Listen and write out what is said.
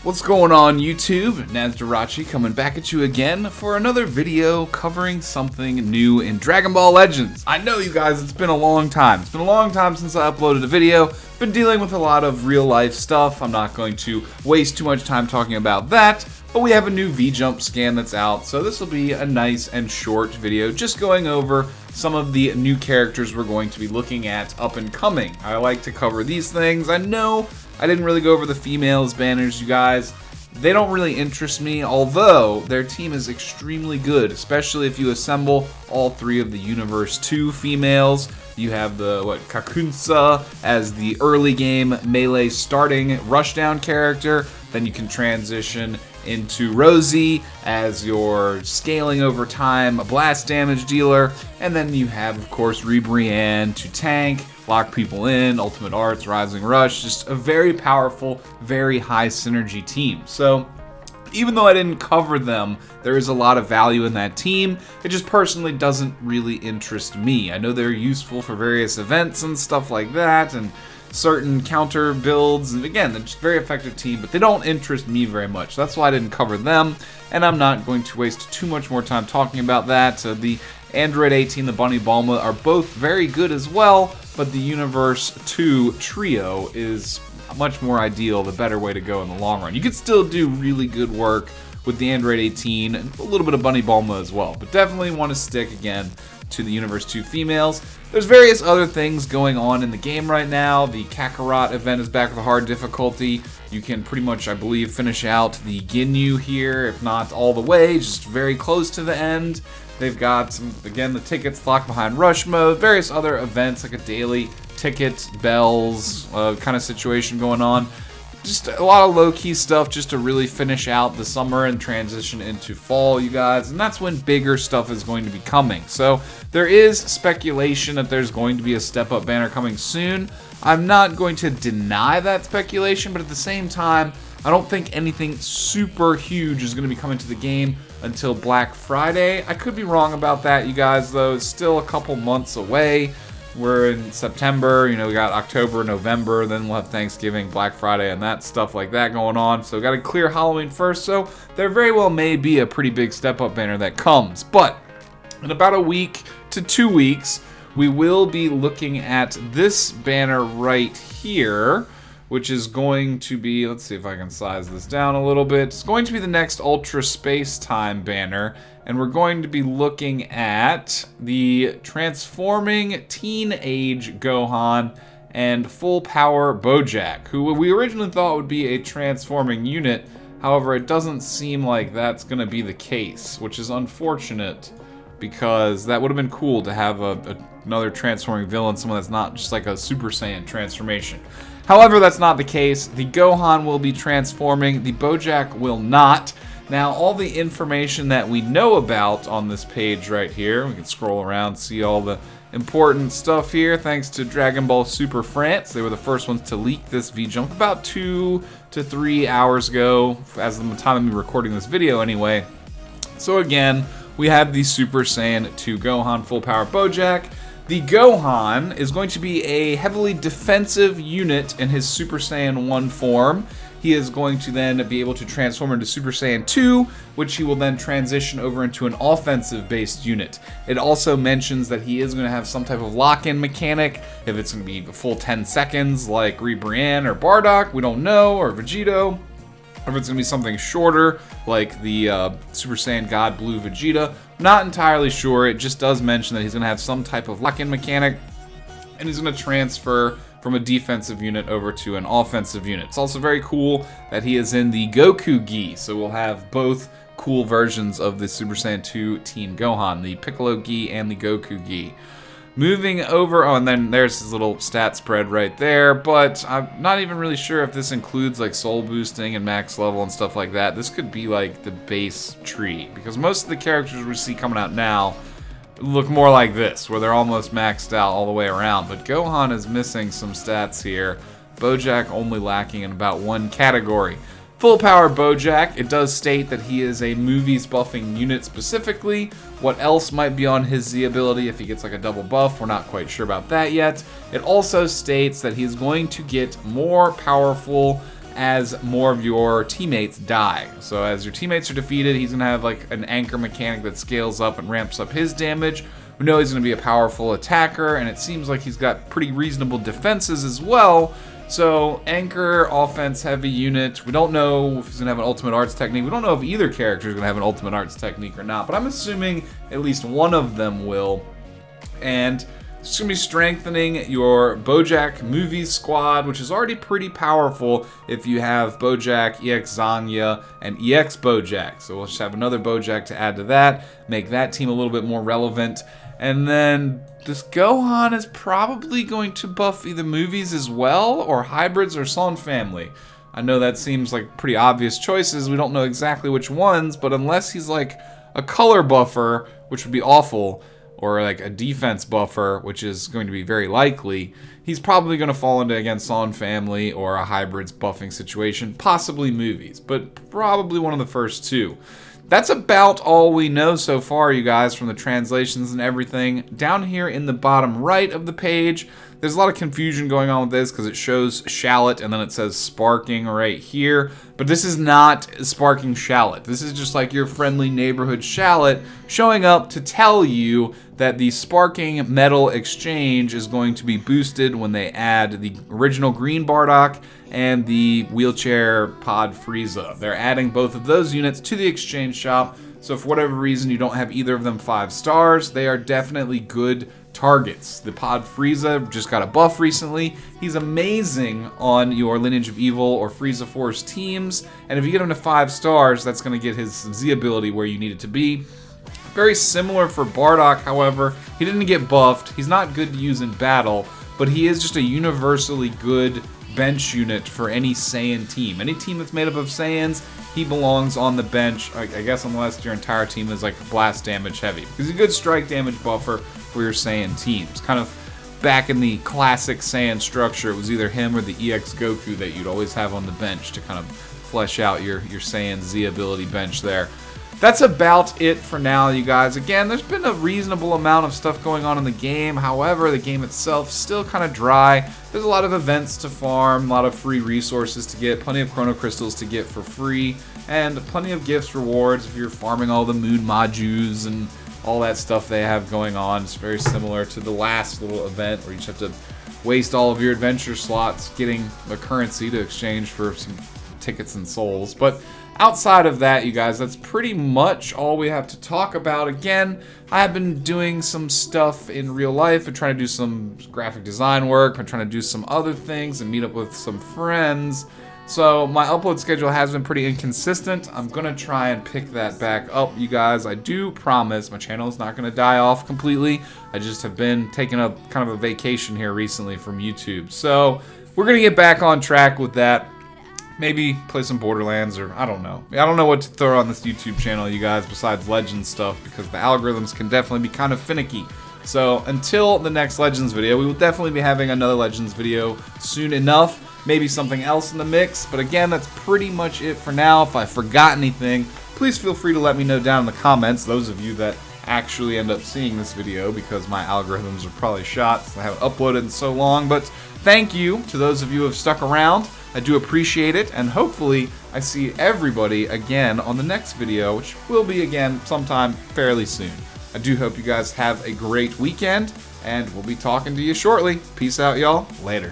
What's going on YouTube? Nasdorachi coming back at you again for another video covering something new in Dragon Ball Legends. I know you guys, it's been a long time. It's been a long time since I uploaded a video. Been dealing with a lot of real life stuff. I'm not going to waste too much time talking about that, but we have a new Vjump scan that's out, so this will be a nice and short video just going over some of the new characters we're going to be looking at up and coming. I like to cover these things. I know I didn't really go over the females banners, you guys. They don't really interest me, although their team is extremely good, especially if you assemble all three of the Universe 2 females. You have the, Kakunsa as the early game melee starting rushdown character. Then you can transition into Rosie as your scaling over time blast damage dealer. And then you have, of course, Brienne to tank, lock people in, Ultimate Arts, Rising Rush. Just a very powerful, very high synergy team. So even though I didn't cover them, there is a lot of value in that team. It just personally doesn't really interest me. I know they're useful for various events and stuff like that, and certain counter builds, and again, they're just a very effective team, but they don't interest me very much. That's why I didn't cover them, and I'm not going to waste too much more time talking about that. The Android 18, the Bunny Bulma are both very good as well, but the Universe 2 trio is much more ideal, the better way to go in the long run. You could still do really good work with the Android 18 and a little bit of Bunny Bulma as well, but definitely want to stick again to the Universe 2 females. There's various other things going on in the game right now. The Kakarot event is back with a hard difficulty. You can pretty much, I believe, finish out the Ginyu here, if not all the way, just very close to the end. They've got, again, the tickets locked behind rush mode, various other events like a daily ticket, bells kind of situation going on. Just a lot of low-key stuff just to really finish out the summer and transition into fall, you guys. And that's when bigger stuff is going to be coming. So there is speculation that there's going to be a step-up banner coming soon. I'm not going to deny that speculation, but at the same time, I don't think anything super huge is going to be coming to the game until Black Friday. I could be wrong about that, you guys, though. It's still a couple months away. We're in September, we got October, November, then we'll have Thanksgiving, Black Friday, and that stuff like that going on. So we got to clear Halloween first, so there very well may be a pretty big step-up banner that comes. But in about a week to 2 weeks, we will be looking at this banner right here, which is going to be, let's see if I can size this down a little bit. It's going to be the next Ultra Space Time banner, and we're going to be looking at the Transforming Teenage Gohan and Full Power Boujack, who we originally thought would be a transforming unit. However, it doesn't seem like that's going to be the case, which is unfortunate, because that would have been cool to have another transforming villain, someone that's not just like a Super Saiyan transformation. However, that's not the case. The Gohan will be transforming, the Boujack will not. Now, all the information that we know about on this page right here, we can scroll around, see all the important stuff here, thanks to Dragon Ball Super France. They were the first ones to leak this Vjump about 2 to 3 hours ago, as the time of me recording this video anyway. So again, we have the Super Saiyan 2 Gohan Full Power Boujack. The Gohan is going to be a heavily defensive unit in his Super Saiyan 1 form. He is going to then be able to transform into Super Saiyan 2, which he will then transition over into an offensive-based unit. It also mentions that he is going to have some type of lock-in mechanic. If it's going to be a full 10 seconds like Brienne or Bardock, we don't know, or Vegito. Or if it's going to be something shorter, like the Super Saiyan God Blue Vegeta. Not entirely sure. It just does mention that he's going to have some type of lock-in mechanic, and he's going to transfer from a defensive unit over to an offensive unit. It's also very cool that he is in the Goku Gi, so we'll have both cool versions of the Super Saiyan 2 Teen Gohan, the Piccolo Gi and the Goku Gi. Moving over, and then there's his little stat spread right there, but I'm not even really sure if this includes like soul boosting and max level and stuff like that. This could be like the base tree, because most of the characters we see coming out now look more like this, where they're almost maxed out all the way around. But Gohan is missing some stats here. Boujack only lacking in about one category. Full Power Boujack, it does state that he is a movies buffing unit specifically. What else might be on his Z ability if he gets like a double buff? We're not quite sure about that yet. It also states that he's going to get more powerful as more of your teammates die. So as your teammates are defeated, he's going to have like an anchor mechanic that scales up and ramps up his damage. We know he's going to be a powerful attacker, and it seems like he's got pretty reasonable defenses as well. So anchor, offense heavy unit. We don't know if he's going to have an ultimate arts technique. We don't know if either character is going to have an ultimate arts technique or not, but I'm assuming at least one of them will. And it's going to be strengthening your Boujack movie squad, which is already pretty powerful if you have Boujack, EX Zanya, and EX Boujack. So we'll just have another Boujack to add to that, make that team a little bit more relevant. And then this Gohan is probably going to buff either movies as well, or hybrids, or Son family. I know that seems like pretty obvious choices. We don't know exactly which ones, but unless he's like a color buffer, which would be awful, or like a defense buffer, which is going to be very likely, he's probably going to fall into, again, Son family or a hybrids buffing situation, possibly movies, but probably one of the first two. That's about all we know so far, you guys, from the translations and everything. Down here in the bottom right of the page, there's a lot of confusion going on with this because it shows shallot and then it says sparking right here. But this is not sparking shallot. This is just like your friendly neighborhood shallot showing up to tell you that the sparking metal exchange is going to be boosted when they add the original green Bardock and the wheelchair pod Frieza. They're adding both of those units to the exchange shop. So for whatever reason you don't have either of them 5 stars, they are definitely good targets. The pod Frieza just got a buff recently. He's amazing on your Lineage of Evil or Frieza Force teams, and if you get him to 5 stars, that's going to get his Z ability where you need it to be. Very similar for Bardock, however. He didn't get buffed. He's not good to use in battle, but he is just a universally good bench unit for any Saiyan team. Any team that's made up of Saiyans, he belongs on the bench, I guess, unless your entire team is like blast damage heavy. He's a good strike damage buffer for your Saiyan teams. Kind of back in the classic Saiyan structure, it was either him or the EX Goku that you'd always have on the bench to kind of flesh out your Saiyan Z ability bench there. That's about it for now, you guys. Again, there's been a reasonable amount of stuff going on in the game. However, the game itself is still kind of dry. There's a lot of events to farm, a lot of free resources to get, plenty of chrono crystals to get for free, and plenty of gifts, rewards if you're farming all the moon Majus and all that stuff they have going on. It's very similar to the last little event where you just have to waste all of your adventure slots getting a currency to exchange for some tickets and souls. But outside of that, you guys, that's pretty much all we have to talk about. Again, I have been doing some stuff in real life. I'm trying to do some graphic design work. I'm trying to do some other things and meet up with some friends. So my upload schedule has been pretty inconsistent. I'm going to try and pick that back up, you guys. I do promise my channel is not going to die off completely. I just have been taking a kind of a vacation here recently from YouTube. So we're going to get back on track with that. Maybe play some Borderlands, or I don't know. I don't know what to throw on this YouTube channel, you guys, besides Legends stuff, because the algorithms can definitely be kind of finicky. So until the next Legends video, we will definitely be having another Legends video soon enough. Maybe something else in the mix, but again, that's pretty much it for now. If I forgot anything, please feel free to let me know down in the comments, those of you that actually end up seeing this video, because my algorithms are probably shot since I haven't uploaded in so long. But thank you to those of you who have stuck around. I do appreciate it, and hopefully I see everybody again on the next video, which will be again sometime fairly soon. I do hope you guys have a great weekend, and we'll be talking to you shortly. Peace out, y'all. Later.